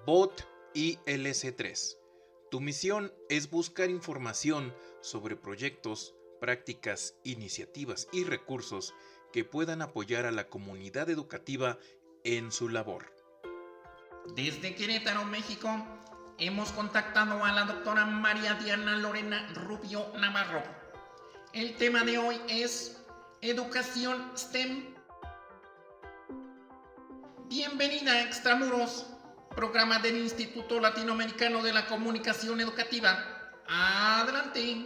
BOT ILC3. Tu misión es buscar información sobre proyectos, prácticas, iniciativas y recursos que puedan apoyar a la comunidad educativa en su labor. Desde Querétaro, México, hemos contactado a la doctora María Diana Lorena Rubio Navarro. El tema de hoy es educación STEM. Bienvenida a Extramuros, programa del Instituto Latinoamericano de la Comunicación Educativa. Adelante.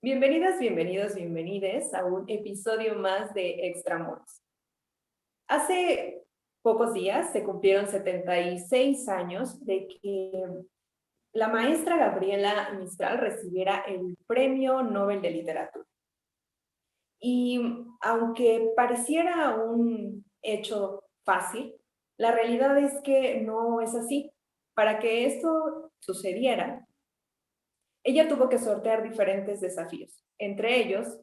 Bienvenidas, bienvenidos, bienvenides a un episodio más de Extramuros. Hace pocos días se cumplieron 76 años de que la maestra Gabriela Mistral recibiera el Premio Nobel de Literatura. Y aunque pareciera un hecho fácil, la realidad es que no es así. Para que esto sucediera, ella tuvo que sortear diferentes desafíos, entre ellos,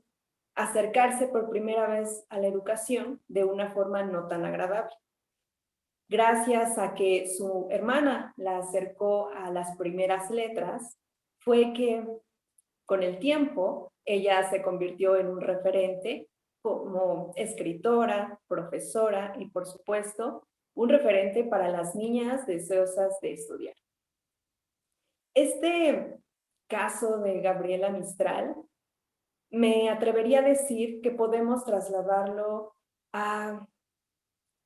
acercarse por primera vez a la educación de una forma no tan agradable. Gracias a que su hermana la acercó a las primeras letras, fue que con el tiempo ella se convirtió en un referente como escritora, profesora y, por supuesto, un referente para las niñas deseosas de estudiar. Este caso de Gabriela Mistral, me atrevería a decir que podemos trasladarlo a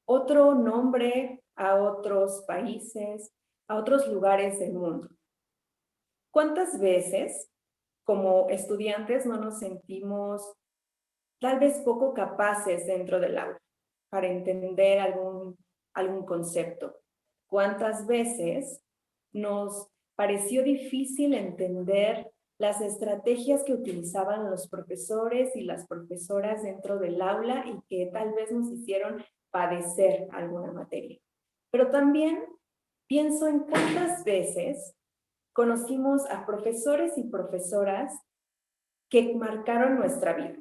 otro nombre, a otros países, a otros lugares del mundo. ¿Cuántas veces como estudiantes no nos sentimos tal vez poco capaces dentro del aula para entender algún concepto? ¿Cuántas veces nos pareció difícil entender las estrategias que utilizaban los profesores y las profesoras dentro del aula y que tal vez nos hicieron padecer alguna materia? Pero también pienso en cuántas veces conocimos a profesores y profesoras que marcaron nuestra vida,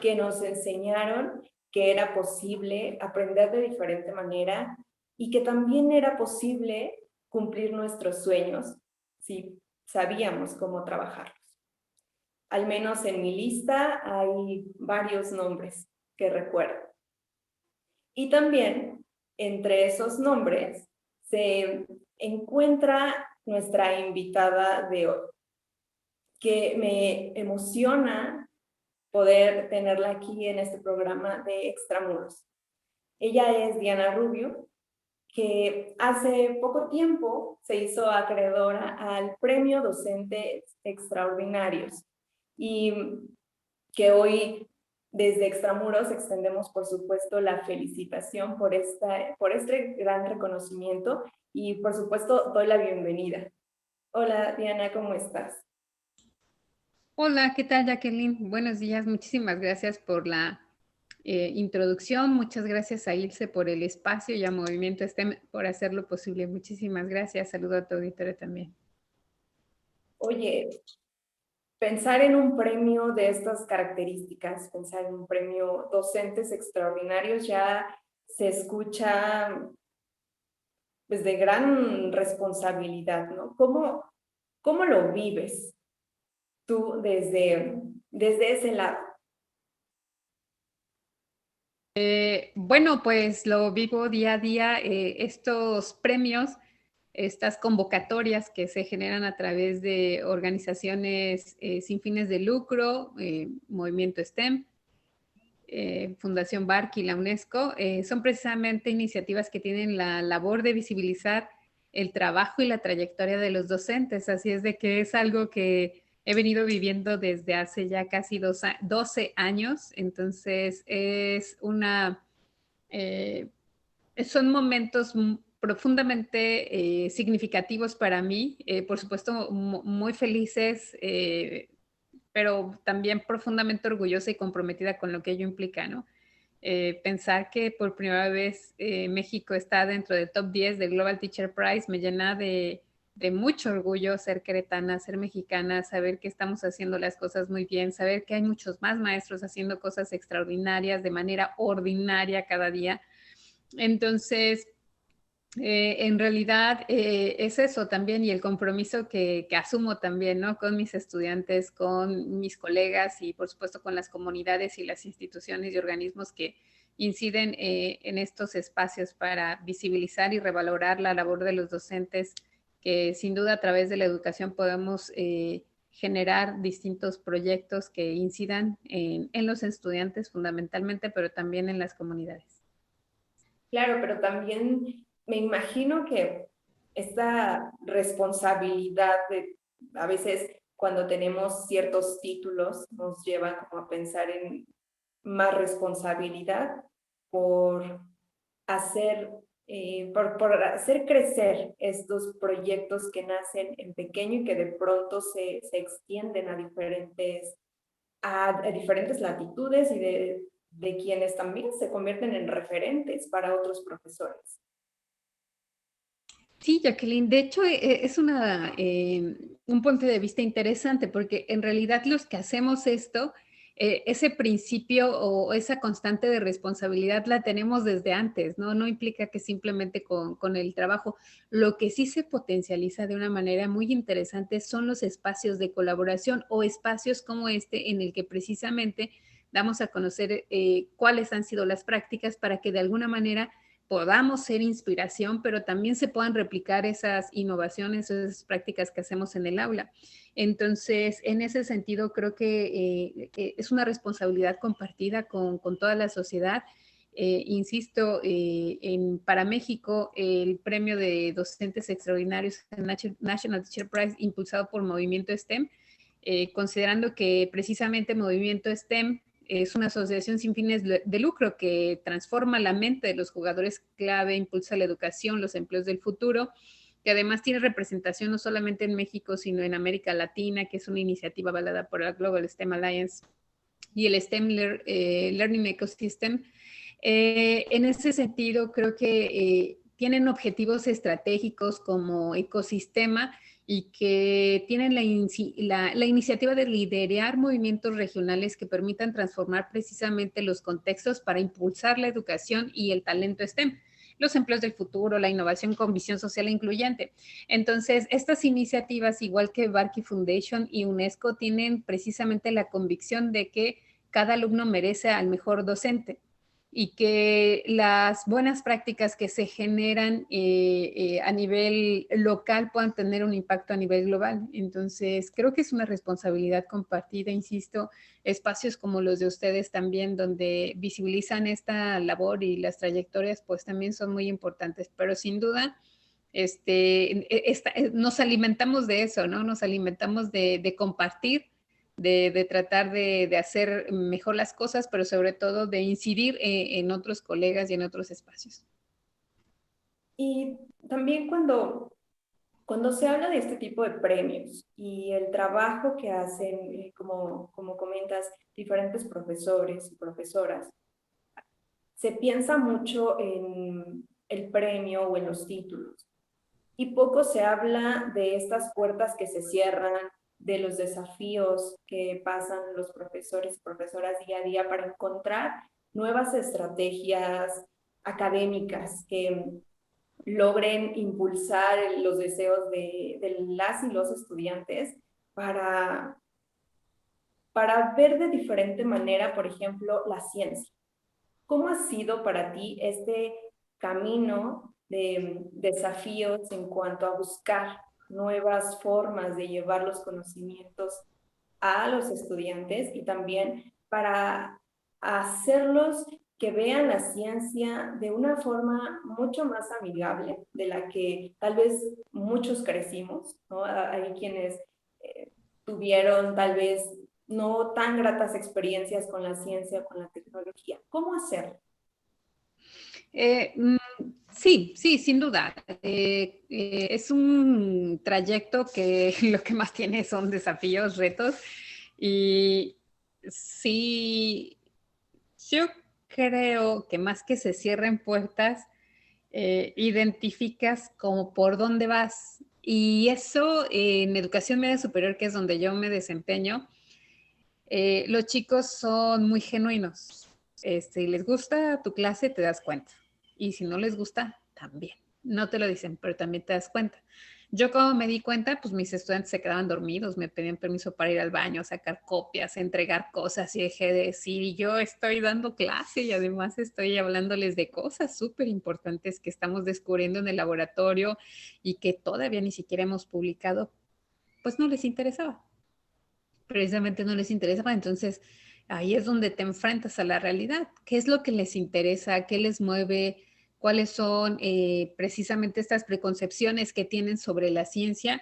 que nos enseñaron que era posible aprender de diferente manera y que también era posible cumplir nuestros sueños si sabíamos cómo trabajarlos. Al menos en mi lista hay varios nombres que recuerdo. Y también entre esos nombres se encuentra nuestra invitada de hoy, que me emociona poder tenerla aquí en este programa de Extramuros. Ella es Diana Rubio, que hace poco tiempo se hizo acreedora al Premio Docentes Extraordinarios y que hoy desde Extramuros extendemos, por supuesto, la felicitación por este gran reconocimiento y, por supuesto, doy la bienvenida. Hola, Diana, ¿cómo estás? Hola, ¿qué tal, Jacqueline? Buenos días, muchísimas gracias por la introducción, muchas gracias a Ilse por el espacio y a Movimiento STEM por hacerlo posible. Muchísimas gracias, saludo a tu auditorio también. Oye, pensar en un premio de estas características, pensar en un premio Docentes Extraordinarios ya se escucha pues de gran responsabilidad, ¿no? ¿Cómo lo vives tú desde ese lado? Bueno, pues lo vivo día a día. Estos premios, estas convocatorias que se generan a través de organizaciones sin fines de lucro, Movimiento STEM, Fundación BARC y la UNESCO, son precisamente iniciativas que tienen la labor de visibilizar el trabajo y la trayectoria de los docentes. Así es de que es algo que he venido viviendo desde hace ya casi 12 años. Entonces son momentos profundamente significativos para mí, por supuesto muy felices, pero también profundamente orgullosa y comprometida con lo que ello implica, ¿no? Pensar que por primera vez México está dentro del top 10 del Global Teacher Prize me llena de de mucho orgullo ser queretana, ser mexicana, saber que estamos haciendo las cosas muy bien, saber que hay muchos más maestros haciendo cosas extraordinarias de manera ordinaria cada día. Entonces, en realidad es eso también y el compromiso que asumo también, ¿no? Con mis estudiantes, con mis colegas y por supuesto con las comunidades y las instituciones y organismos que inciden en estos espacios para visibilizar y revalorar la labor de los docentes, que sin duda a través de la educación podemos generar distintos proyectos que incidan en los estudiantes fundamentalmente, pero también en las comunidades. Claro, pero también me imagino que esta responsabilidad de, a veces cuando tenemos ciertos títulos, nos lleva como a pensar en más responsabilidad por hacer, por hacer crecer estos proyectos que nacen en pequeño y que de pronto se extienden a diferentes latitudes y de quienes también se convierten en referentes para otros profesores. Sí, Jacqueline, de hecho es un punto de vista interesante porque en realidad los que hacemos esto, ese principio o esa constante de responsabilidad la tenemos desde antes, ¿no? No implica que simplemente con el trabajo. Lo que sí se potencializa de una manera muy interesante son los espacios de colaboración o espacios como este en el que precisamente damos a conocer cuáles han sido las prácticas para que de alguna manera podamos ser inspiración, pero también se puedan replicar esas innovaciones, esas prácticas que hacemos en el aula. Entonces, en ese sentido, creo que es una responsabilidad compartida con toda la sociedad. Insisto, para México, el premio de docentes extraordinarios, el National Teacher Prize, impulsado por Movimiento STEM, considerando que precisamente Movimiento STEM es una asociación sin fines de lucro que transforma la mente de los jugadores clave, impulsa la educación, los empleos del futuro, que además tiene representación no solamente en México, sino en América Latina, que es una iniciativa avalada por la Global STEM Alliance y el STEM Learning Ecosystem. En ese sentido, creo que tienen objetivos estratégicos como ecosistema y que tienen la iniciativa de liderar movimientos regionales que permitan transformar precisamente los contextos para impulsar la educación y el talento STEM, los empleos del futuro, la innovación con visión social e incluyente. Entonces, estas iniciativas, igual que Barkey Foundation y UNESCO, tienen precisamente la convicción de que cada alumno merece al mejor docente y que las buenas prácticas que se generan a nivel local puedan tener un impacto a nivel global. Entonces, creo que es una responsabilidad compartida, insisto, espacios como los de ustedes también, donde visibilizan esta labor y las trayectorias, pues también son muy importantes, pero sin duda, nos alimentamos de eso, ¿no? Nos alimentamos de compartir, de tratar de hacer mejor las cosas, pero sobre todo de incidir en otros colegas y en otros espacios. Y también cuando se habla de este tipo de premios y el trabajo que hacen, como comentas, diferentes profesores y profesoras, se piensa mucho en el premio o en los títulos. Y poco se habla de estas puertas que se cierran, de los desafíos que pasan los profesores y profesoras día a día para encontrar nuevas estrategias académicas que logren impulsar los deseos de las y los estudiantes para, para ver de diferente manera, por ejemplo, la ciencia. ¿Cómo ha sido para ti este camino de desafíos en cuanto a buscar nuevas formas de llevar los conocimientos a los estudiantes y también para hacerlos que vean la ciencia de una forma mucho más amigable de la que tal vez muchos crecimos, ¿no? Hay quienes tuvieron tal vez no tan gratas experiencias con la ciencia, con la tecnología? ¿Cómo hacerlo? Eh, mm, sí, sí, sin duda. Es un trayecto que lo que más tiene son desafíos, retos. Y sí, yo creo que más que se cierren puertas, identificas como por dónde vas Y eso en educación media superior, que es donde yo me desempeño, los chicos son muy genuinos. Si les gusta tu clase, te das cuenta. Y si no les gusta, también. No te lo dicen, pero también te das cuenta. Yo como me di cuenta, pues mis estudiantes se quedaban dormidos, me pedían permiso para ir al baño, sacar copias, entregar cosas y dejé de decir, y yo estoy dando clase y además estoy hablándoles de cosas súper importantes que estamos descubriendo en el laboratorio y que todavía ni siquiera hemos publicado, pues no les interesaba, precisamente no les interesaba. Entonces, ahí es donde te enfrentas a la realidad. ¿Qué es lo que les interesa? ¿Qué les mueve? ¿Cuáles son precisamente estas preconcepciones que tienen sobre la ciencia?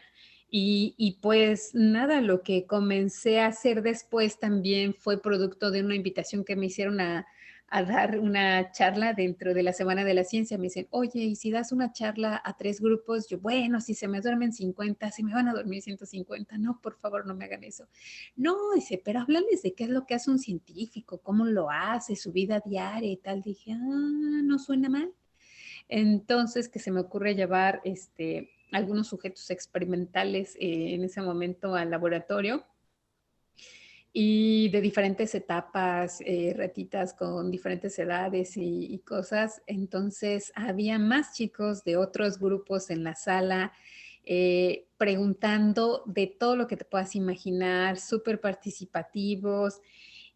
Y pues nada, lo que comencé a hacer después también fue producto de una invitación que me hicieron a dar una charla dentro de la Semana de la Ciencia. Me dicen, oye, ¿y si das una charla a 3 grupos? Yo, bueno, si se me duermen 50, si me van a dormir 150, no, por favor, no me hagan eso. No, dice, pero háblales de qué es lo que hace un científico, cómo lo hace, su vida diaria y tal. Dije, no suena mal. Entonces, que se me ocurre llevar algunos sujetos experimentales en ese momento al laboratorio y de diferentes etapas, ratitas con diferentes edades y cosas. Entonces, había más chicos de otros grupos en la sala preguntando de todo lo que te puedas imaginar, súper participativos.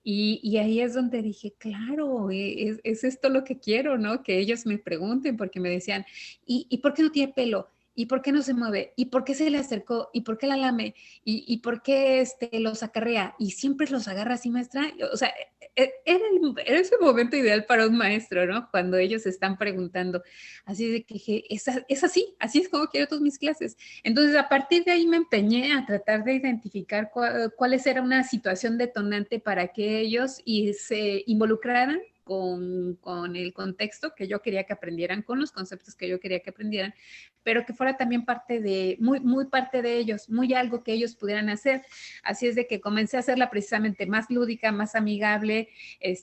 Y ahí es donde dije, claro, es esto lo que quiero, ¿no? Que ellos me pregunten, porque me decían, ¿y por qué no tiene pelo? ¿Y por qué no se mueve? ¿Y por qué se le acercó? ¿Y por qué la lame? ¿Y por qué los acarrea? Y siempre los agarra así, maestra. O sea, era ese momento ideal para un maestro, ¿no? Cuando ellos están preguntando. Así de que dije, es así, así es como quiero todas mis clases. Entonces, a partir de ahí me empeñé a tratar de identificar cuáles era una situación detonante para que ellos se involucraran con el contexto que yo quería que aprendieran, con los conceptos que yo quería que aprendieran, pero que fuera también parte de, muy, muy parte de ellos, muy algo que ellos pudieran hacer. Así es de que comencé a hacerla precisamente más lúdica, más amigable,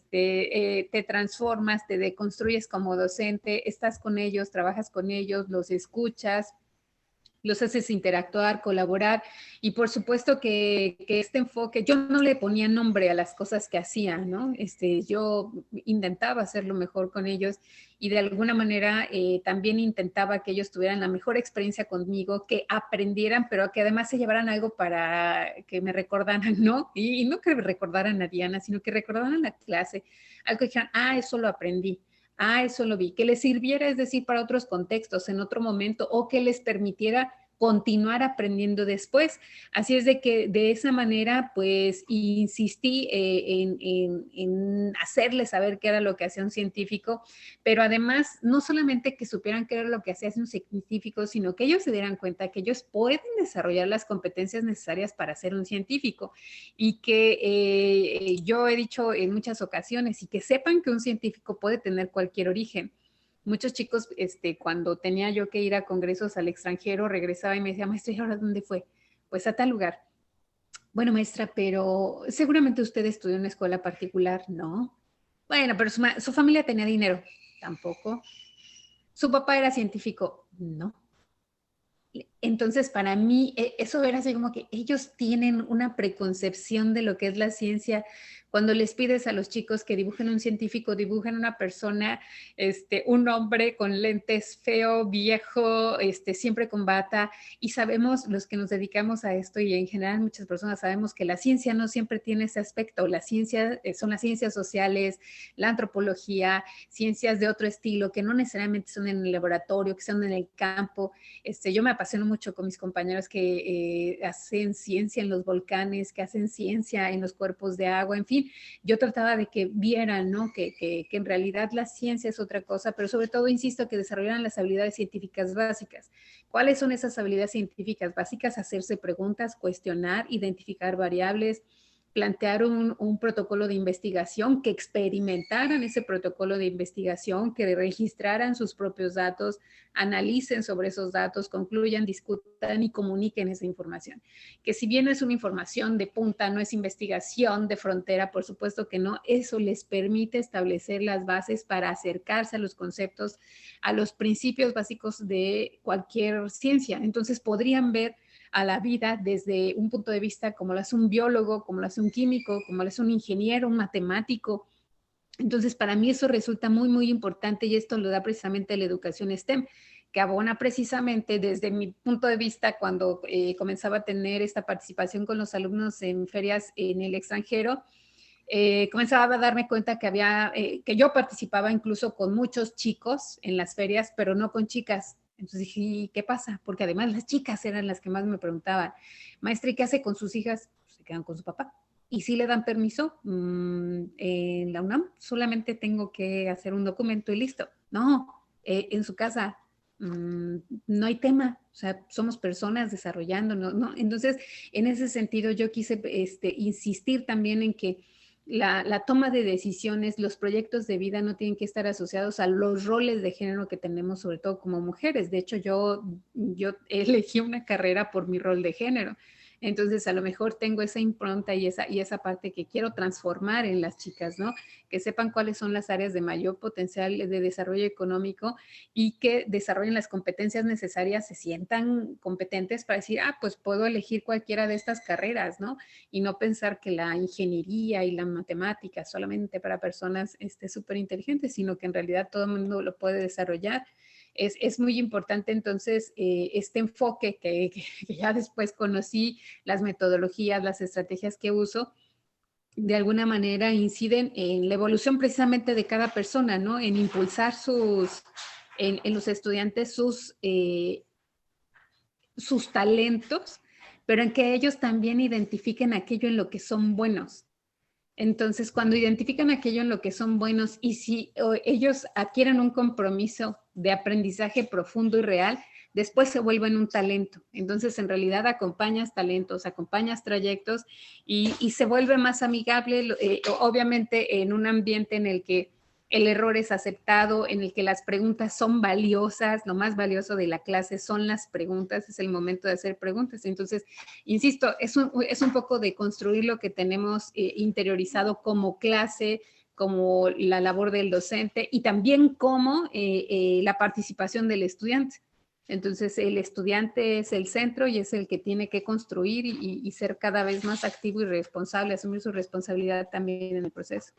te transformas, te deconstruyes como docente, estás con ellos, trabajas con ellos, los escuchas, los haces interactuar, colaborar y por supuesto que este enfoque, yo no le ponía nombre a las cosas que hacía, ¿no? Yo intentaba hacerlo mejor con ellos y de alguna manera también intentaba que ellos tuvieran la mejor experiencia conmigo, que aprendieran, pero que además se llevaran algo para que me recordaran, ¿no? Y no que recordaran a Diana, sino que recordaran la clase, algo que dijeran, eso lo aprendí. Eso lo vi, que les sirviera, es decir, para otros contextos, en otro momento, o que les permitiera continuar aprendiendo después. Así es de que de esa manera, pues, insistí en hacerles saber qué era lo que hacía un científico, pero además, no solamente que supieran qué era lo que hacía un científico, sino que ellos se dieran cuenta que ellos pueden desarrollar las competencias necesarias para ser un científico y que yo he dicho en muchas ocasiones y que sepan que un científico puede tener cualquier origen. Muchos chicos, cuando tenía yo que ir a congresos al extranjero, regresaba y me decía, maestra, ¿y ahora dónde fue? Pues a tal lugar. Bueno, maestra, pero seguramente usted estudió en una escuela particular, ¿no? Bueno, pero su familia tenía dinero, tampoco. Su papá era científico, no. Entonces, para mí, eso era así como que ellos tienen una preconcepción de lo que es la ciencia. Cuando les pides a los chicos que dibujen un científico, dibujen una persona, un hombre con lentes feo, viejo, siempre con bata. Y sabemos, los que nos dedicamos a esto, y en general muchas personas sabemos que la ciencia no siempre tiene ese aspecto. La ciencia son las ciencias sociales, la antropología, ciencias de otro estilo, que no necesariamente son en el laboratorio, que son en el campo. Yo me apasiono mucho con mis compañeros que hacen ciencia en los volcanes, que hacen ciencia en los cuerpos de agua, en fin, yo trataba de que vieran, ¿no? Que en realidad la ciencia es otra cosa, pero sobre todo, insisto, que desarrollaran las habilidades científicas básicas. ¿Cuáles son esas habilidades científicas básicas? Hacerse preguntas, cuestionar, identificar variables, plantear un protocolo de investigación, que experimentaran ese protocolo de investigación, que registraran sus propios datos, analicen sobre esos datos, concluyan, discutan y comuniquen esa información. Que si bien no es una información de punta, no es investigación de frontera, por supuesto que no, eso les permite establecer las bases para acercarse a los conceptos, a los principios básicos de cualquier ciencia. Entonces podrían ver a la vida desde un punto de vista como lo hace un biólogo, como lo hace un químico, como lo hace un ingeniero, un matemático. Entonces, para mí eso resulta muy, muy importante y esto lo da precisamente la educación STEM, que abona precisamente desde mi punto de vista cuando comenzaba a tener esta participación con los alumnos en ferias en el extranjero. Comenzaba a darme cuenta que que yo participaba incluso con muchos chicos en las ferias, pero no con chicas. Entonces dije, ¿y qué pasa? Porque además las chicas eran las que más me preguntaban, maestra, ¿y qué hace con sus hijas? Pues se quedan con su papá. ¿Y si le dan permiso? En la UNAM solamente tengo que hacer un documento y listo. No, en su casa no hay tema, o sea, somos personas desarrollando, ¿no? Entonces, en ese sentido, yo quise insistir también en que la toma de decisiones, los proyectos de vida no tienen que estar asociados a los roles de género que tenemos, sobre todo como mujeres. De hecho, yo elegí una carrera por mi rol de género. Entonces, a lo mejor tengo esa impronta y esa parte que quiero transformar en las chicas, ¿no? Que sepan cuáles son las áreas de mayor potencial de desarrollo económico y que desarrollen las competencias necesarias, se sientan competentes para decir, pues puedo elegir cualquiera de estas carreras, ¿no? Y no pensar que la ingeniería y la matemática solamente para personas súper inteligentes, sino que en realidad todo el mundo lo puede desarrollar. Es muy importante entonces este enfoque que ya después conocí, las metodologías, las estrategias que uso, de alguna manera inciden en la evolución precisamente de cada persona, ¿no? En impulsar en los estudiantes sus talentos, pero en que ellos también identifiquen aquello en lo que son buenos. Entonces, cuando identifican aquello en lo que son buenos y si ellos adquieren un compromiso de aprendizaje profundo y real, después se vuelven un talento. Entonces, en realidad acompañas talentos, acompañas trayectos y se vuelve más amigable, obviamente en un ambiente en el que el error es aceptado, en el que las preguntas son valiosas, lo más valioso de la clase son las preguntas, es el momento de hacer preguntas. Entonces, insisto, es un poco de construir lo que tenemos interiorizado como clase, como la labor del docente y también como la participación del estudiante. Entonces, el estudiante es el centro y es el que tiene que construir y ser cada vez más activo y responsable, asumir su responsabilidad también en el proceso.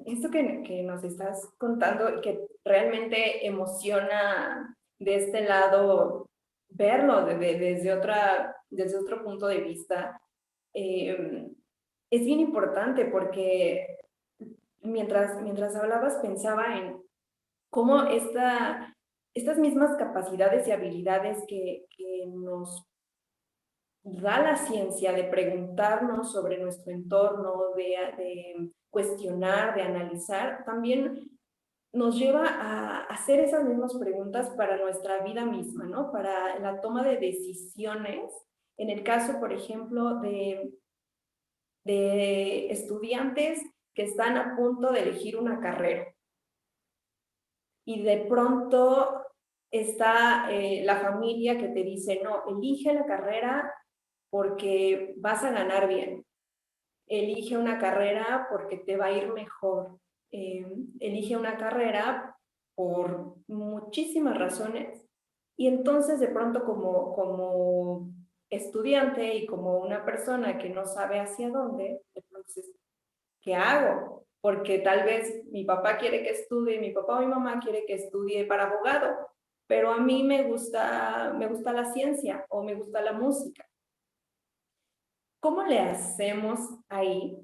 Esto que nos estás contando y que realmente emociona de este lado verlo desde otro punto de vista, es bien importante porque mientras hablabas pensaba en cómo estas mismas capacidades y habilidades que nos da la ciencia de preguntarnos sobre nuestro entorno, de cuestionar, de analizar, también nos lleva a hacer esas mismas preguntas para nuestra vida misma, ¿no? Para la toma de decisiones, en el caso, por ejemplo, de estudiantes que están a punto de elegir una carrera y de pronto está la familia que te dice, no, elige la carrera porque vas a ganar bien. Elige una carrera porque te va a ir mejor. Elige una carrera por muchísimas razones. Y entonces de pronto como estudiante y como una persona que no sabe hacia dónde, entonces, ¿qué hago? Porque tal vez mi papá quiere que estudie, mi papá o mi mamá quiere que estudie para abogado, pero a mí me gusta la ciencia o me gusta la música. ¿Cómo le hacemos ahí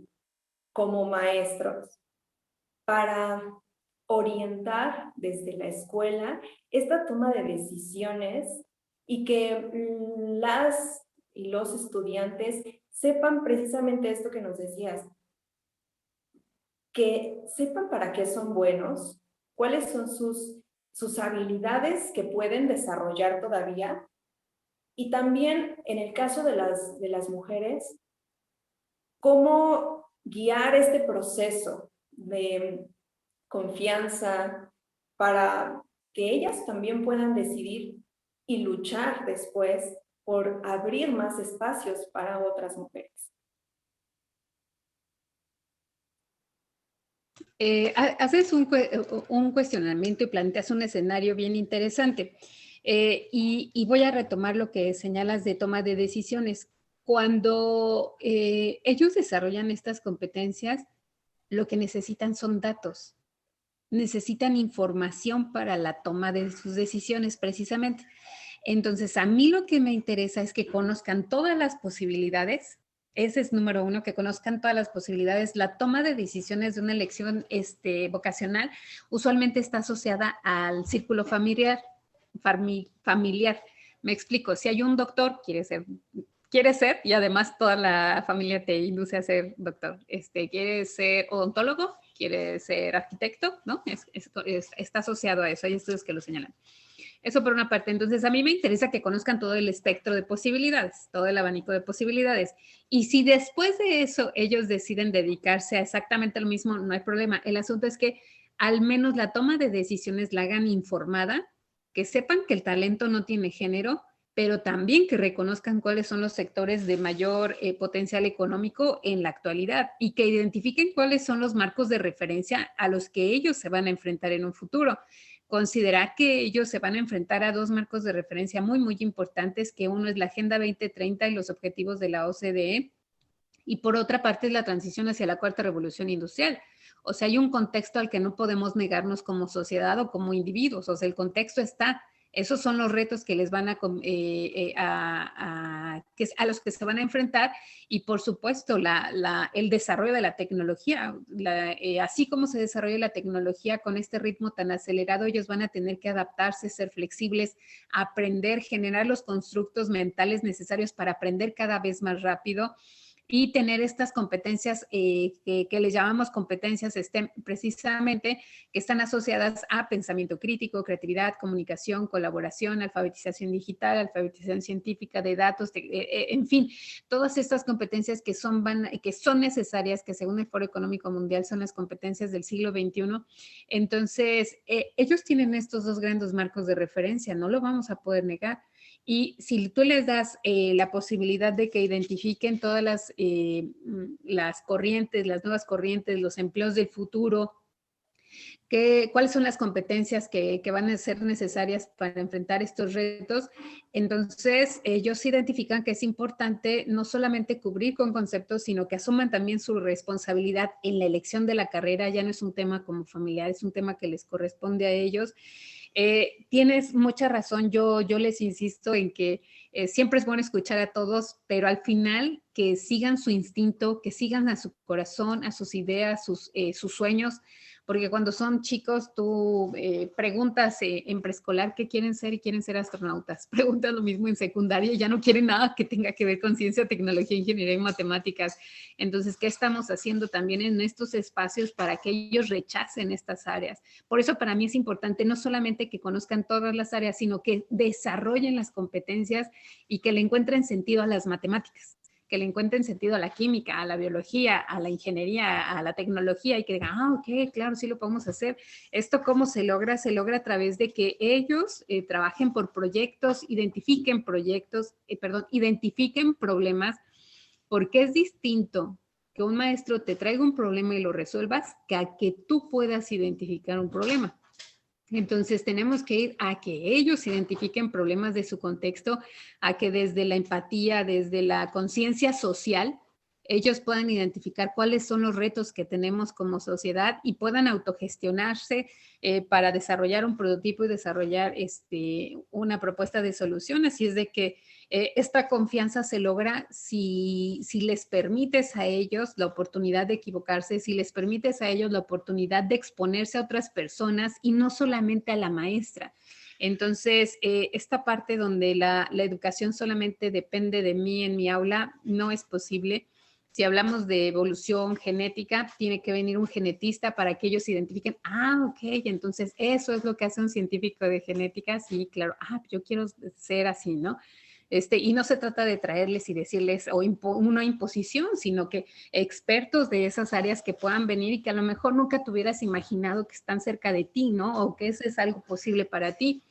como maestros para orientar desde la escuela esta toma de decisiones y que las y los estudiantes sepan precisamente esto que nos decías, que sepan para qué son buenos, cuáles son sus habilidades que pueden desarrollar todavía? Y también en el caso de las mujeres, cómo guiar este proceso de confianza para que ellas también puedan decidir y luchar después por abrir más espacios para otras mujeres. Haces un cuestionamiento y planteas un escenario bien interesante. Y voy a retomar lo que señalas de toma de decisiones. Cuando ellos desarrollan estas competencias, lo que necesitan son datos, necesitan información para la toma de sus decisiones precisamente. Entonces, a mí lo que me interesa es que conozcan todas las posibilidades. Ese es número uno, que conozcan todas las posibilidades. La toma de decisiones de una elección vocacional usualmente está asociada al círculo familiar. Me explico, si hay un doctor, quiere ser, y además toda la familia te induce a ser doctor. Quiere ser odontólogo, quiere ser arquitecto, ¿no? Está asociado a eso, hay estudios que lo señalan. Eso por una parte. Entonces, a mí me interesa que conozcan todo el espectro de posibilidades, todo el abanico de posibilidades. Y si después de eso ellos deciden dedicarse a exactamente lo mismo, no hay problema. El asunto es que al menos la toma de decisiones la hagan informada, que sepan que el talento no tiene género, pero también que reconozcan cuáles son los sectores de mayor potencial económico en la actualidad y que identifiquen cuáles son los marcos de referencia a los que ellos se van a enfrentar en un futuro. Considerar que ellos se van a enfrentar a dos marcos de referencia muy, muy importantes, que uno es la Agenda 2030 y los objetivos de la OCDE, y por otra parte es la transición hacia la cuarta revolución industrial. O sea, hay un contexto al que no podemos negarnos como sociedad o como individuos. O sea, el contexto está. Esos son los retos que les van a los que se van a enfrentar y, por supuesto, el desarrollo de la tecnología. Así como se desarrolla la tecnología con este ritmo tan acelerado, ellos van a tener que adaptarse, ser flexibles, aprender, generar los constructos mentales necesarios para aprender cada vez más rápido y tener estas competencias que les llamamos competencias STEM, precisamente, que están asociadas a pensamiento crítico, creatividad, comunicación, colaboración, alfabetización digital, alfabetización científica de datos, en fin, todas estas competencias que son necesarias, que según el Foro Económico Mundial son las competencias del siglo XXI. Entonces, ellos tienen estos dos grandes marcos de referencia, no lo vamos a poder negar. Y si tú les das la posibilidad de que identifiquen todas las corrientes, las nuevas corrientes, los empleos del futuro, cuáles son las competencias que van a ser necesarias para enfrentar estos retos, entonces ellos identifican que es importante no solamente cubrir con conceptos, sino que asuman también su responsabilidad en la elección de la carrera. Ya no es un tema como familiar, es un tema que les corresponde a ellos. Tienes mucha razón, yo les insisto en que siempre es bueno escuchar a todos, pero al final que sigan su instinto, que sigan a su corazón, a sus ideas, sus sueños, porque cuando son chicos tú preguntas en preescolar qué quieren ser y quieren ser astronautas, preguntas lo mismo en secundaria y ya no quieren nada que tenga que ver con ciencia, tecnología, ingeniería y matemáticas. Entonces, ¿qué estamos haciendo también en estos espacios para que ellos rechacen estas áreas? Por eso para mí es importante no solamente que conozcan todas las áreas, sino que desarrollen las competencias y que le encuentren sentido a las matemáticas, que le encuentren sentido a la química, a la biología, a la ingeniería, a la tecnología y que digan, ok, claro, sí lo podemos hacer. ¿Esto cómo se logra? Se logra a través de que ellos trabajen por proyectos, identifiquen problemas, porque es distinto que un maestro te traiga un problema y lo resuelvas que a que tú puedas identificar un problema. Entonces tenemos que ir a que ellos identifiquen problemas de su contexto, a que desde la empatía, desde la conciencia social, ellos puedan identificar cuáles son los retos que tenemos como sociedad y puedan autogestionarse para desarrollar un prototipo y desarrollar una propuesta de solución. Así es de que esta confianza se logra si les permites a ellos la oportunidad de equivocarse, si les permites a ellos la oportunidad de exponerse a otras personas y no solamente a la maestra. Entonces, esta parte donde la educación solamente depende de mí en mi aula no es posible. Si hablamos de evolución genética, tiene que venir un genetista para que ellos identifiquen, ok, entonces eso es lo que hace un científico de genética, sí, claro, yo quiero ser así, ¿no? Y no se trata de traerles y decirles o una imposición, sino que expertos de esas áreas que puedan venir y que a lo mejor nunca te hubieras imaginado que están cerca de ti, ¿no? O que eso es algo posible para ti.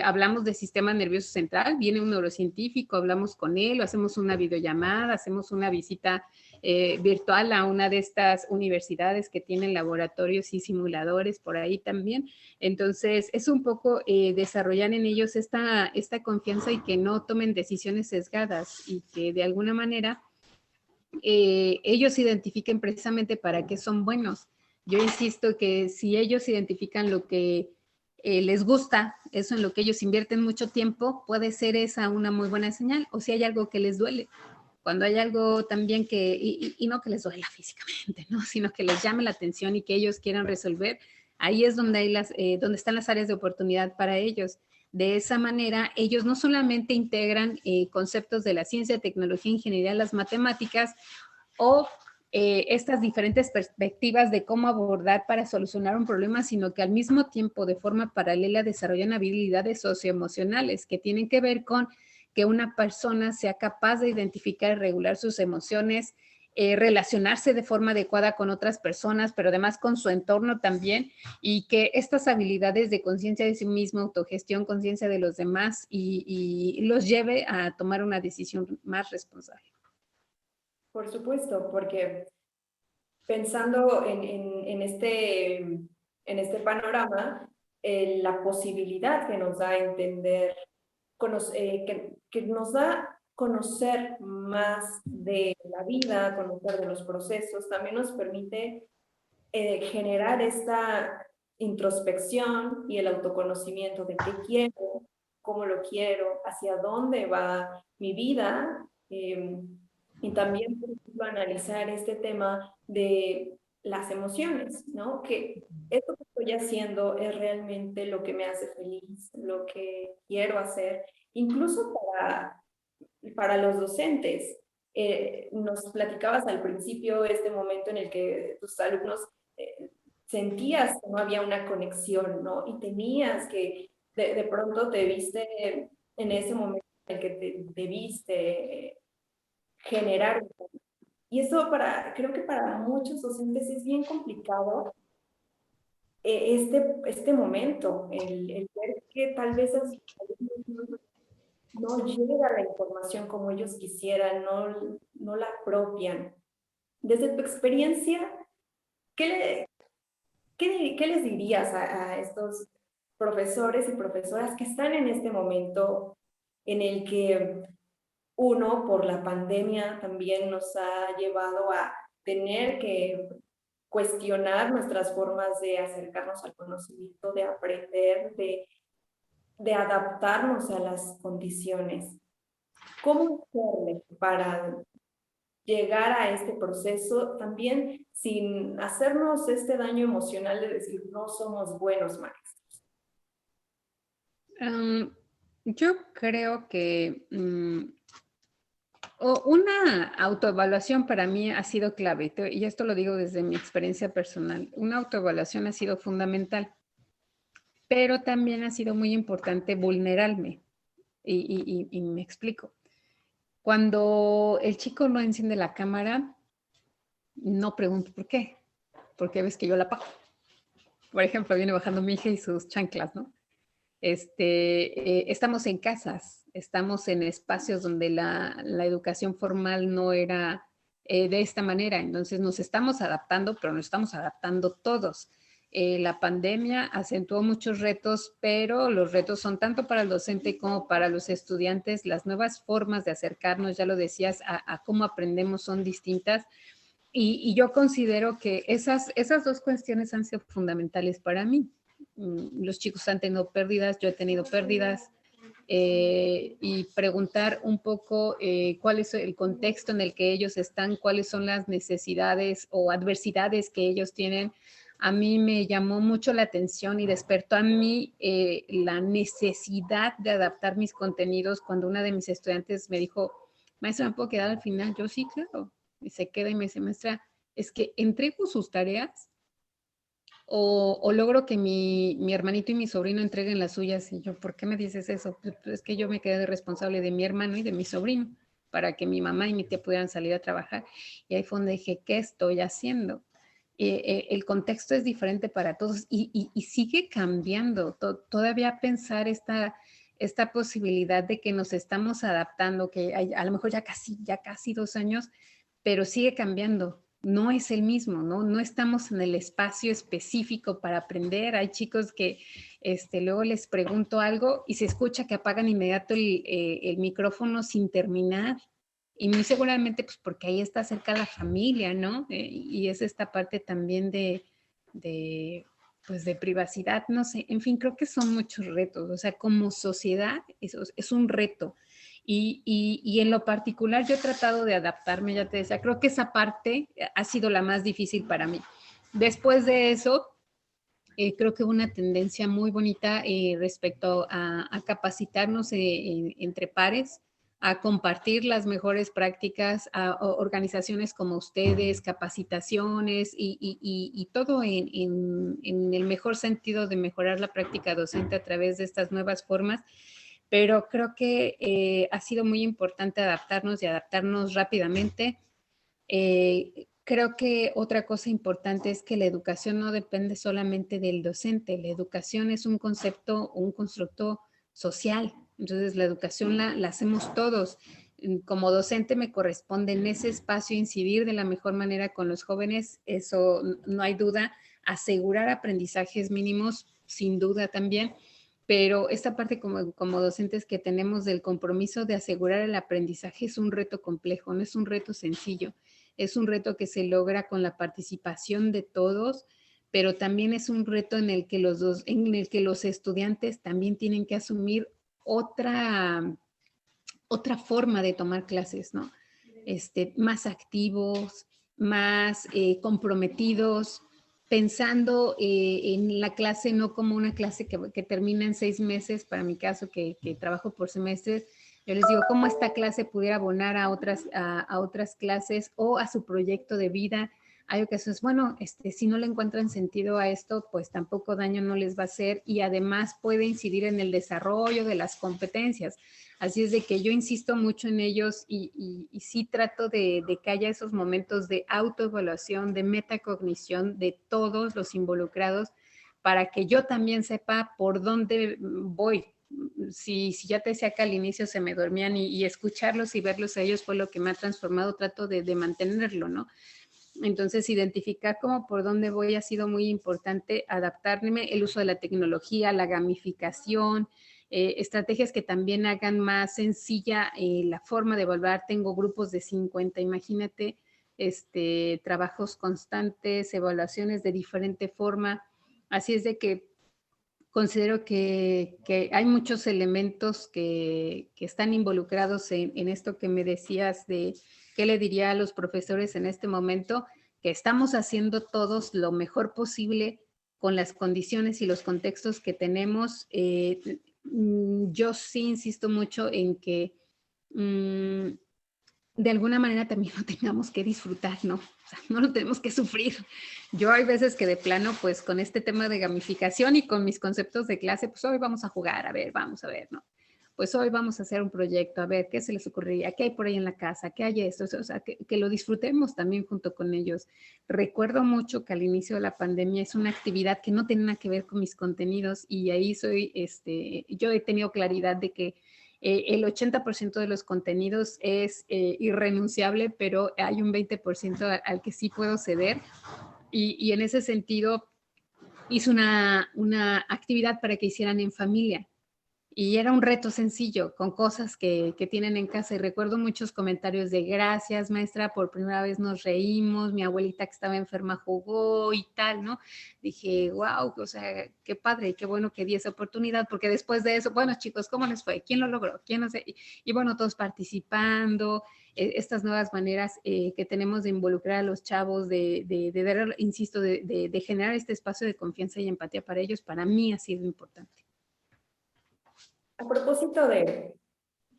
Hablamos de sistema nervioso central, viene un neurocientífico, hablamos con él, o hacemos una videollamada, hacemos una visita virtual a una de estas universidades que tienen laboratorios y simuladores por ahí también. Entonces, es un poco desarrollar en ellos esta confianza y que no tomen decisiones sesgadas y que de alguna manera ellos identifiquen precisamente para qué son buenos. Yo insisto que si ellos identifican lo que les gusta, eso en lo que ellos invierten mucho tiempo, puede ser esa una muy buena señal, o si hay algo que les duele. Cuando hay algo también que, y no que les duela físicamente, ¿no? Sino que les llame la atención y que ellos quieran resolver, ahí es donde, donde están las áreas de oportunidad para ellos. De esa manera, ellos no solamente integran conceptos de la ciencia, tecnología, ingeniería, las matemáticas o estas diferentes perspectivas de cómo abordar para solucionar un problema, sino que al mismo tiempo, de forma paralela, desarrollan habilidades socioemocionales que tienen que ver con que una persona sea capaz de identificar y regular sus emociones, relacionarse de forma adecuada con otras personas, pero además con su entorno también, y que estas habilidades de conciencia de sí mismo, autogestión, conciencia de los demás, y los lleve a tomar una decisión más responsable. Por supuesto, porque pensando en este panorama, la posibilidad que nos da a entender, que nos da conocer más de la vida, conocer de los procesos, también nos permite generar esta introspección y el autoconocimiento de qué quiero, cómo lo quiero, hacia dónde va mi vida. Y también, por ejemplo, analizar este tema de las emociones, ¿no? Que esto que estoy haciendo es realmente lo que me hace feliz, lo que quiero hacer, incluso para los docentes. Nos platicabas al principio este momento en el que tus alumnos sentías que no había una conexión, ¿no? Y tenías que, de pronto te viste en ese momento en el que te debiste generar. Y eso creo que para muchos docentes es bien complicado este momento, el ver que tal vez a sus alumnos no llega la información como ellos quisieran, no la apropian. Desde tu experiencia, ¿qué les dirías a estos profesores y profesoras que están en este momento en el que uno, por la pandemia, también nos ha llevado a tener que cuestionar nuestras formas de acercarnos al conocimiento, de aprender, de adaptarnos a las condiciones? ¿Cómo hacerle para llegar a este proceso también sin hacernos este daño emocional de decir no somos buenos maestros? Yo creo que una autoevaluación para mí ha sido clave, y esto lo digo desde mi experiencia personal. Una autoevaluación ha sido fundamental, pero también ha sido muy importante vulnerarme. Y me explico. Cuando el chico no enciende la cámara, no pregunto por qué, porque ves que yo la apago. Por ejemplo, viene bajando mi hija y sus chanclas, ¿no? Estamos en casas, estamos en espacios donde la educación formal no era de esta manera, entonces nos estamos adaptando, pero nos estamos adaptando todos. La pandemia acentuó muchos retos, pero los retos son tanto para el docente como para los estudiantes. Las nuevas formas de acercarnos, ya lo decías, a cómo aprendemos son distintas. Y yo considero que esas dos cuestiones han sido fundamentales para mí. Los chicos han tenido pérdidas, yo he tenido pérdidas, y preguntar un poco cuál es el contexto en el que ellos están, cuáles son las necesidades o adversidades que ellos tienen. A mí me llamó mucho la atención y despertó a mí la necesidad de adaptar mis contenidos cuando una de mis estudiantes me dijo, maestra, ¿me puedo quedar al final? Yo sí, claro. Y se queda y me dice, maestra, es que entrego sus tareas o logro que mi hermanito y mi sobrino entreguen las suyas. Y yo, ¿por qué me dices eso? Pues es que yo me quedé responsable de mi hermano y de mi sobrino para que mi mamá y mi tía pudieran salir a trabajar. Y ahí fue donde dije, ¿qué estoy haciendo? El contexto es diferente para todos y sigue cambiando. Todavía pensar esta posibilidad de que nos estamos adaptando, que a lo mejor ya casi 2 años, pero sigue cambiando. No es el mismo, ¿no? No estamos en el espacio específico para aprender. Hay chicos que luego les pregunto algo y se escucha que apagan inmediato el micrófono sin terminar. Y muy seguramente, pues porque ahí está cerca la familia, ¿no? Y es esta parte también pues de privacidad, no sé. En fin, creo que son muchos retos. O sea, como sociedad, eso es un reto. Y en lo particular yo he tratado de adaptarme, ya te decía, creo que esa parte ha sido la más difícil para mí. Después de eso, creo que una tendencia muy bonita respecto a capacitarnos entre pares, a compartir las mejores prácticas, a organizaciones como ustedes, capacitaciones y todo en el mejor sentido de mejorar la práctica docente a través de estas nuevas formas. Pero creo que ha sido muy importante adaptarnos y adaptarnos rápidamente. Creo que otra cosa importante es que la educación no depende solamente del docente. La educación es un concepto, un constructo social. Entonces, la educación la hacemos todos. Como docente me corresponde en ese espacio incidir de la mejor manera con los jóvenes. Eso no hay duda. Asegurar aprendizajes mínimos, sin duda también. Pero esta parte como docentes que tenemos del compromiso de asegurar el aprendizaje es un reto complejo, no es un reto sencillo. Es un reto que se logra con la participación de todos, pero también es un reto en el que los estudiantes también tienen que asumir otra forma de tomar clases, ¿no? Más activos, más comprometidos, pensando en la clase no como una clase que termina en 6 meses, para mi caso que trabajo por semestres. Yo les digo, ¿cómo esta clase pudiera abonar a otras clases o a su proyecto de vida? Hay ocasiones, bueno, si no le encuentran sentido a esto, pues tampoco daño no les va a hacer y además puede incidir en el desarrollo de las competencias. Así es de que yo insisto mucho en ellos y sí trato de que haya esos momentos de autoevaluación, de metacognición de todos los involucrados para que yo también sepa por dónde voy. Si ya te decía que al inicio se me dormían y escucharlos y verlos a ellos fue lo que me ha transformado, trato de mantenerlo, ¿no? Entonces, identificar cómo por dónde voy ha sido muy importante, adaptarme, el uso de la tecnología, la gamificación, estrategias que también hagan más sencilla la forma de evaluar. Tengo grupos de 50, imagínate, trabajos constantes, evaluaciones de diferente forma. Así es de que considero que hay muchos elementos que están involucrados en esto que me decías de qué le diría a los profesores en este momento, que estamos haciendo todos lo mejor posible con las condiciones y los contextos que tenemos. Yo sí insisto mucho en que de alguna manera también lo tengamos que disfrutar, ¿no? O sea, no lo tenemos que sufrir. Yo hay veces que de plano, pues con este tema de gamificación y con mis conceptos de clase, pues hoy vamos a jugar, a ver, vamos a ver, ¿no? Pues hoy vamos a hacer un proyecto, a ver, ¿qué se les ocurriría? ¿Qué hay por ahí en la casa? ¿Qué hay esto? O sea, que lo disfrutemos también junto con ellos. Recuerdo mucho que al inicio de la pandemia es una actividad que no tiene nada que ver con mis contenidos y ahí yo he tenido claridad de que el 80% de los contenidos es irrenunciable, pero hay un 20% al que sí puedo ceder. Y en ese sentido, hice una actividad para que hicieran en familia. Y era un reto sencillo, con cosas que tienen en casa. Y recuerdo muchos comentarios de gracias, maestra, por primera vez nos reímos, mi abuelita que estaba enferma jugó y tal, ¿no? Dije, wow, o sea, qué padre y qué bueno que di esa oportunidad, porque después de eso, bueno, chicos, ¿cómo les fue? ¿Quién lo logró? ¿Quién no sé? Y bueno, todos participando, estas nuevas maneras que tenemos de involucrar a los chavos, de dar, insisto, de generar este espacio de confianza y empatía para ellos, para mí ha sido importante. A propósito de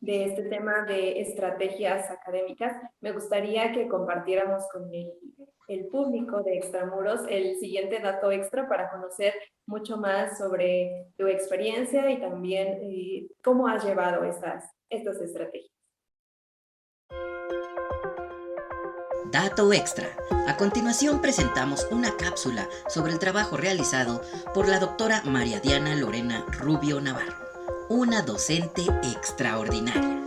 este tema de estrategias académicas, me gustaría que compartiéramos el público de Extramuros el siguiente dato extra para conocer mucho más sobre tu experiencia y también cómo has llevado estas estrategias. Dato extra. A continuación presentamos una cápsula sobre el trabajo realizado por la doctora María Diana Lorena Rubio Navarro, una docente extraordinaria.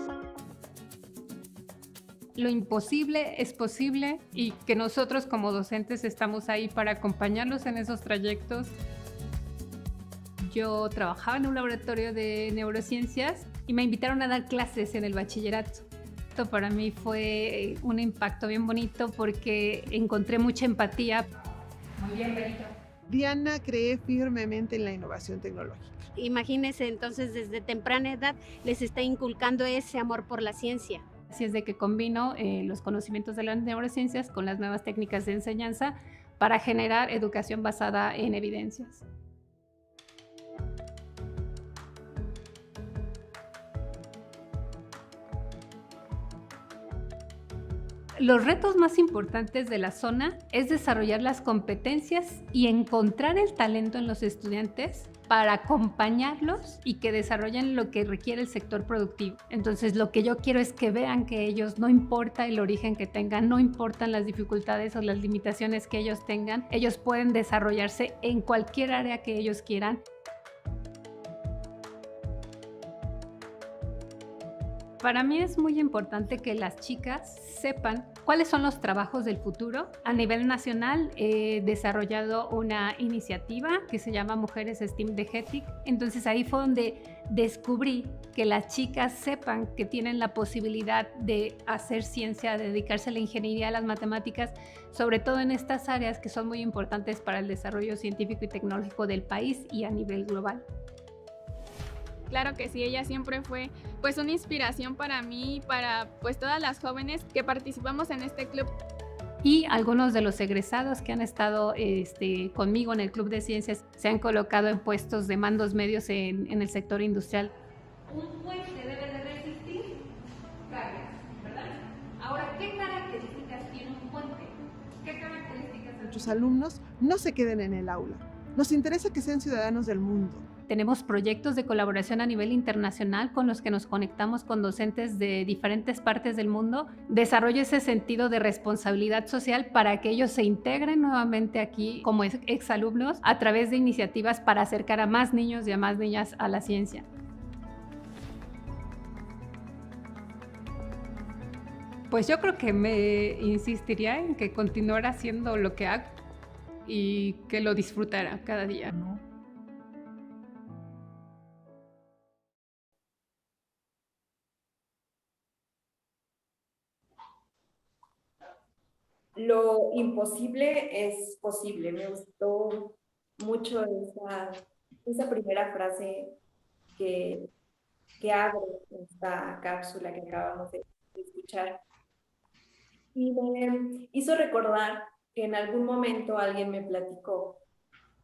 Lo imposible es posible y que nosotros como docentes estamos ahí para acompañarlos en esos trayectos. Yo trabajaba en un laboratorio de neurociencias y me invitaron a dar clases en el bachillerato. Esto para mí fue un impacto bien bonito porque encontré mucha empatía. Muy bien, Benito. Diana cree firmemente en la innovación tecnológica. Imagínense, entonces desde temprana edad les está inculcando ese amor por la ciencia. Así es de que combino los conocimientos de las neurociencias con las nuevas técnicas de enseñanza para generar educación basada en evidencias. Los retos más importantes de la zona es desarrollar las competencias y encontrar el talento en los estudiantes para acompañarlos y que desarrollen lo que requiere el sector productivo. Entonces, lo que yo quiero es que vean que ellos, no importa el origen que tengan, no importan las dificultades o las limitaciones que ellos tengan, ellos pueden desarrollarse en cualquier área que ellos quieran. Para mí es muy importante que las chicas sepan cuáles son los trabajos del futuro. A nivel nacional he desarrollado una iniciativa que se llama Mujeres STEAM de GETIC. Entonces ahí fue donde descubrí que las chicas sepan que tienen la posibilidad de hacer ciencia, de dedicarse a la ingeniería, a las matemáticas, sobre todo en estas áreas que son muy importantes para el desarrollo científico y tecnológico del país y a nivel global. Claro que sí, ella siempre fue pues una inspiración para mí y para pues todas las jóvenes que participamos en este club. Y algunos de los egresados que han estado conmigo en el Club de Ciencias se han colocado en puestos de mandos medios en el sector industrial. Un puente debe de resistir cargas, ¿verdad? Ahora, ¿qué características tiene un puente? ¿Qué características? Nuestros alumnos no se queden en el aula. Nos interesa que sean ciudadanos del mundo. Tenemos proyectos de colaboración a nivel internacional con los que nos conectamos con docentes de diferentes partes del mundo. Desarrollo ese sentido de responsabilidad social para que ellos se integren nuevamente aquí como exalumnos a través de iniciativas para acercar a más niños y a más niñas a la ciencia. Pues yo creo que me insistiría en que continuara haciendo lo que hago y que lo disfrutara cada día, ¿no? Lo imposible es posible. Me gustó mucho esa primera frase que abre esta cápsula que acabamos de escuchar. Y me hizo recordar que en algún momento alguien me platicó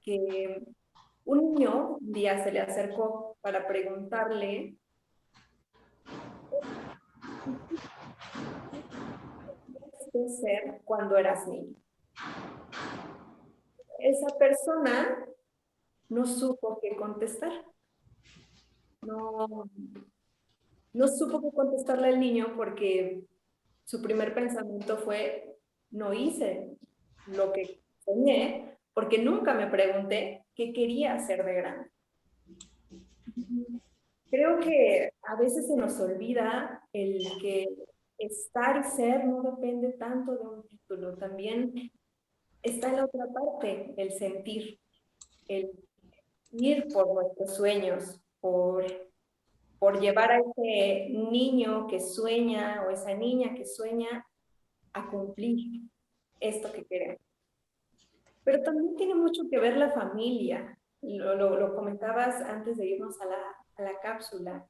que un niño un día se le acercó para preguntarle ¿qué ser cuando eras niño? Esa persona no supo qué contestar. No supo qué contestarle al niño porque su primer pensamiento fue, no hice lo que soñé porque nunca me pregunté qué quería hacer de grande. Creo que a veces se nos olvida el que estar y ser no depende tanto de un título, también está en la otra parte, el sentir, el ir por nuestros sueños, por llevar a ese niño que sueña o esa niña que sueña a cumplir esto que queremos. Pero también tiene mucho que ver la familia, lo comentabas antes de irnos a la cápsula.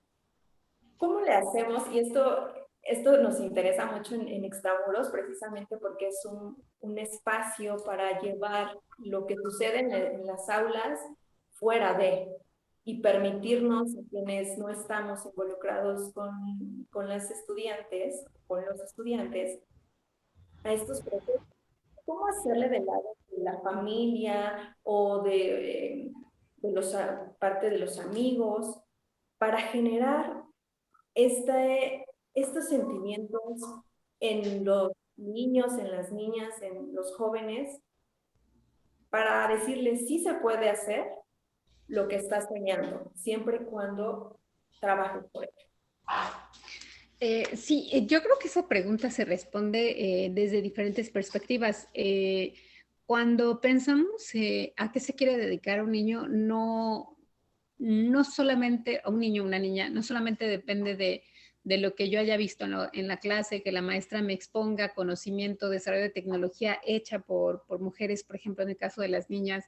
¿Cómo le hacemos? Y esto nos interesa mucho en Extramuros, precisamente porque es un espacio para llevar lo que sucede en las aulas fuera de, y permitirnos a quienes no estamos involucrados con las estudiantes, con los estudiantes, a estos procesos. cómo hacerle del lado de la familia o parte de los amigos para generar estos sentimientos en los niños, en las niñas, en los jóvenes, para decirles sí se puede hacer lo que estás soñando, siempre y cuando trabajes por ello. Sí, yo creo que esa pregunta se responde desde diferentes perspectivas. Cuando pensamos a qué se quiere dedicar un niño, no solamente a un niño o una niña, no solamente depende de lo que yo haya visto en la clase, que la maestra me exponga conocimiento, desarrollo de tecnología hecha por mujeres, por ejemplo, en el caso de las niñas,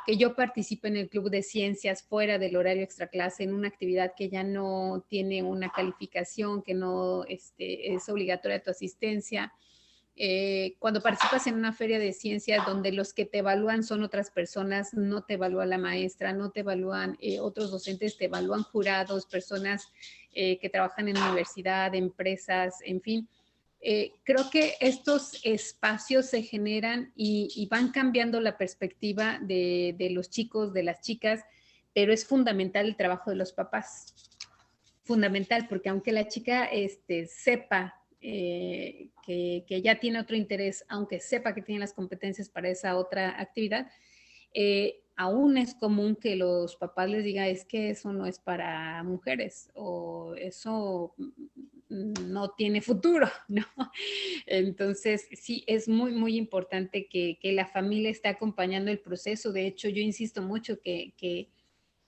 que yo participe en el club de ciencias fuera del horario extraclase, en una actividad que ya no tiene una calificación, que no es obligatoria tu asistencia. Cuando participas en una feria de ciencias donde los que te evalúan son otras personas, no te evalúa la maestra, no te evalúan otros docentes, te evalúan jurados, personas que trabajan en universidad, empresas, en fin. Creo que estos espacios se generan y van cambiando la perspectiva de los chicos, de las chicas, pero es fundamental el trabajo de los papás. Fundamental, porque aunque la chica sepa que ya tiene otro interés, aunque sepa que tiene las competencias para esa otra actividad, aún es común que los papás les digan, es que eso no es para mujeres o eso no tiene futuro, ¿no? Entonces, sí, es muy, muy importante que la familia esté acompañando el proceso. De hecho, yo insisto mucho que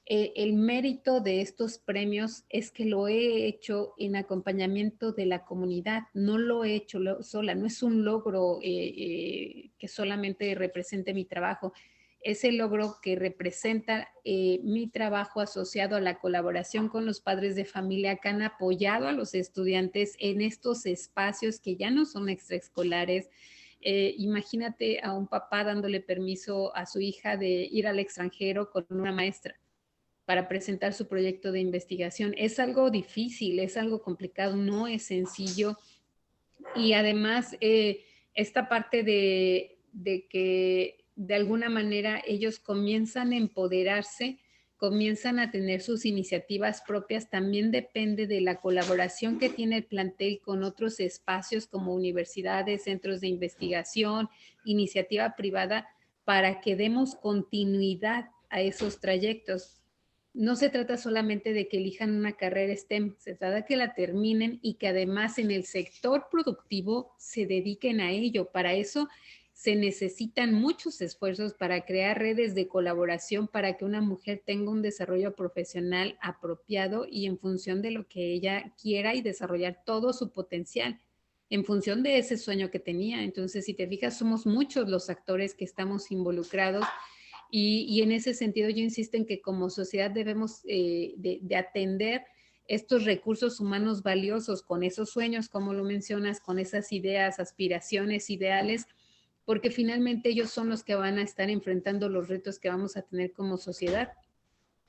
el mérito de estos premios es que lo he hecho en acompañamiento de la comunidad, no lo he hecho sola, no es un logro que solamente represente mi trabajo, es el logro que representa mi trabajo asociado a la colaboración con los padres de familia que han apoyado a los estudiantes en estos espacios que ya no son extraescolares. Imagínate a un papá dándole permiso a su hija de ir al extranjero con una maestra para presentar su proyecto de investigación. Es algo difícil, es algo complicado, no es sencillo. Y además, esta parte de que de alguna manera ellos comienzan a empoderarse, comienzan a tener sus iniciativas propias, también depende de la colaboración que tiene el plantel con otros espacios como universidades, centros de investigación, iniciativa privada, para que demos continuidad a esos trayectos. No se trata solamente de que elijan una carrera STEM, se trata de que la terminen y que además en el sector productivo se dediquen a ello. Para eso se necesitan muchos esfuerzos para crear redes de colaboración para que una mujer tenga un desarrollo profesional apropiado y en función de lo que ella quiera y desarrollar todo su potencial en función de ese sueño que tenía. Entonces, si te fijas, somos muchos los actores que estamos involucrados. Y en ese sentido yo insisto en que como sociedad debemos de atender estos recursos humanos valiosos con esos sueños, como lo mencionas, con esas ideas, aspiraciones, ideales, porque finalmente ellos son los que van a estar enfrentando los retos que vamos a tener como sociedad.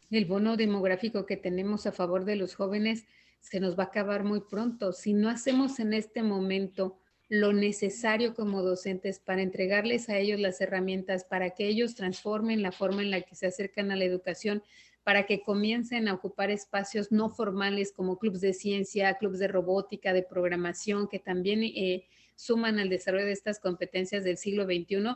El bono demográfico que tenemos a favor de los jóvenes se nos va a acabar muy pronto. Si no hacemos en este momento lo necesario como docentes para entregarles a ellos las herramientas, para que ellos transformen la forma en la que se acercan a la educación, para que comiencen a ocupar espacios no formales como clubes de ciencia, clubes de robótica, de programación, que también suman al desarrollo de estas competencias del siglo XXI.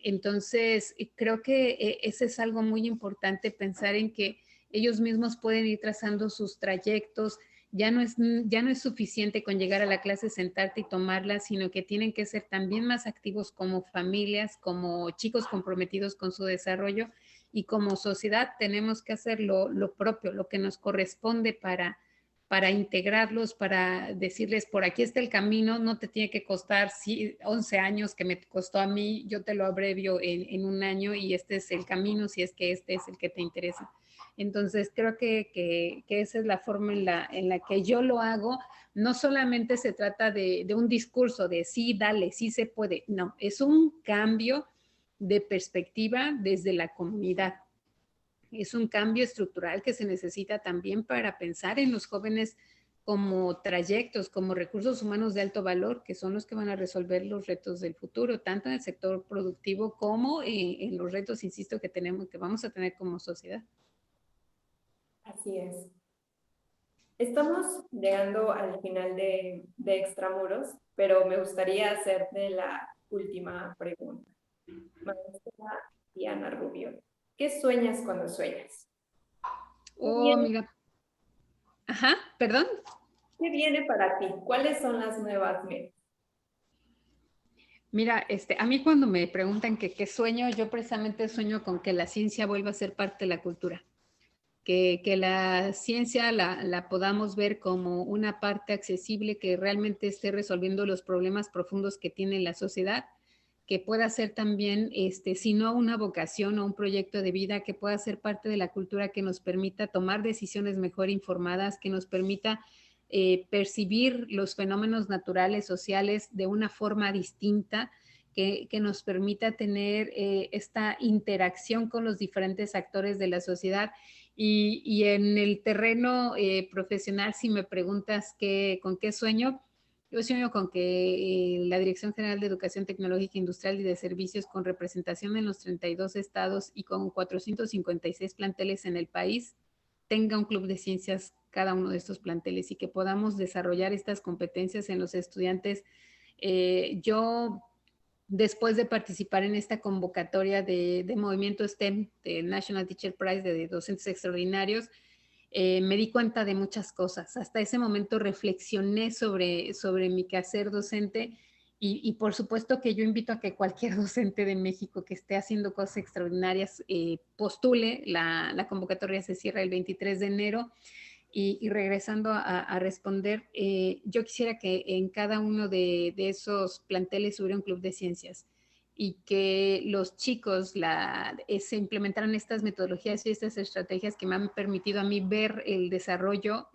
Entonces, creo que ese es algo muy importante, pensar en que ellos mismos pueden ir trazando sus trayectos. Ya no es suficiente con llegar a la clase, sentarte y tomarla, sino que tienen que ser también más activos como familias, como chicos comprometidos con su desarrollo, y como sociedad tenemos que hacer lo propio, lo que nos corresponde para integrarlos, para decirles, por aquí está el camino, no te tiene que costar 11 años que me costó a mí, yo te lo abrevio en un año y este es el camino, si es que este es el que te interesa. Entonces, creo que esa es la forma en la que yo lo hago. No solamente se trata de un discurso de sí, dale, sí se puede. No, es un cambio de perspectiva desde la comunidad. Es un cambio estructural que se necesita también para pensar en los jóvenes como trayectos, como recursos humanos de alto valor, que son los que van a resolver los retos del futuro, tanto en el sector productivo como en los retos, insisto, que vamos a tener como sociedad. Así es. Estamos llegando al final de Extramuros, pero me gustaría hacerte la última pregunta. Maestra Diana Rubio, ¿qué sueñas cuando sueñas? Mira. Ajá, perdón. ¿Qué viene para ti? ¿Cuáles son las nuevas metas? Mira, a mí cuando me preguntan que qué sueño, yo precisamente sueño con que la ciencia vuelva a ser parte de la cultura. Que la ciencia la podamos ver como una parte accesible que realmente esté resolviendo los problemas profundos que tiene la sociedad, que pueda ser también, si no una vocación o un proyecto de vida, que pueda ser parte de la cultura que nos permita tomar decisiones mejor informadas, que nos permita percibir los fenómenos naturales, sociales de una forma distinta, que nos permita tener esta interacción con los diferentes actores de la sociedad. Y en el terreno profesional, si me preguntas con qué sueño, yo sueño con que la Dirección General de Educación Tecnológica Industrial y de Servicios, con representación en los 32 estados y con 456 planteles en el país, tenga un club de ciencias cada uno de estos planteles y que podamos desarrollar estas competencias en los estudiantes. Yo, después de participar en esta convocatoria de movimiento STEM, de National Teacher Prize, de docentes extraordinarios, me di cuenta de muchas cosas. Hasta ese momento reflexioné sobre mi quehacer docente y por supuesto que yo invito a que cualquier docente de México que esté haciendo cosas extraordinarias postule. La convocatoria se cierra el 23 de enero. Y regresando a responder, yo quisiera que en cada uno de esos planteles hubiera un club de ciencias y que los chicos se implementaran estas metodologías y estas estrategias que me han permitido a mí ver el desarrollo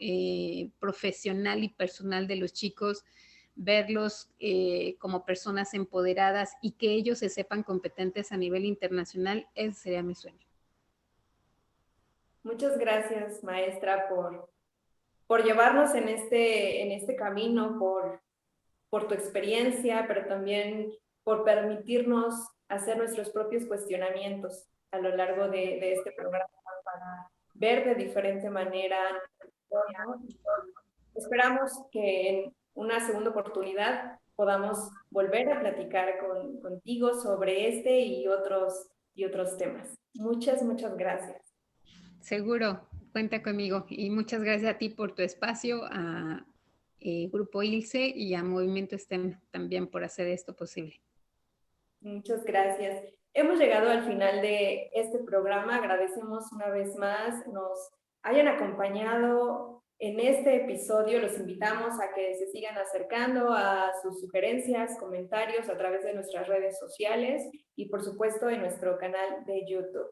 profesional y personal de los chicos, verlos como personas empoderadas y que ellos se sepan competentes a nivel internacional. Ese sería mi sueño. Muchas gracias, maestra, por llevarnos en este camino, por tu experiencia, pero también por permitirnos hacer nuestros propios cuestionamientos a lo largo de este programa para ver de diferente manera. Esperamos que en una segunda oportunidad podamos volver a platicar contigo sobre este y otros temas. Muchas gracias. Seguro, cuenta conmigo y muchas gracias a ti por tu espacio, a Grupo ILSE y a Movimiento STEM también por hacer esto posible. Muchas gracias. Hemos llegado al final de este programa. Agradecemos una vez más nos hayan acompañado en este episodio. Los invitamos a que se sigan acercando a sus sugerencias, comentarios a través de nuestras redes sociales y por supuesto en nuestro canal de YouTube.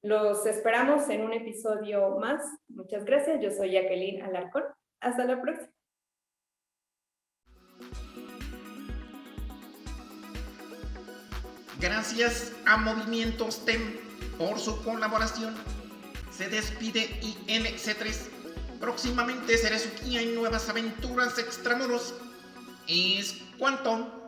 Los esperamos en un episodio más. Muchas gracias. Yo soy Jacqueline Alarcón. Hasta la próxima. Gracias a Movimiento STEM por su colaboración. Se despide ILC3. Próximamente será su guía en nuevas aventuras extramuros. Es cuanto.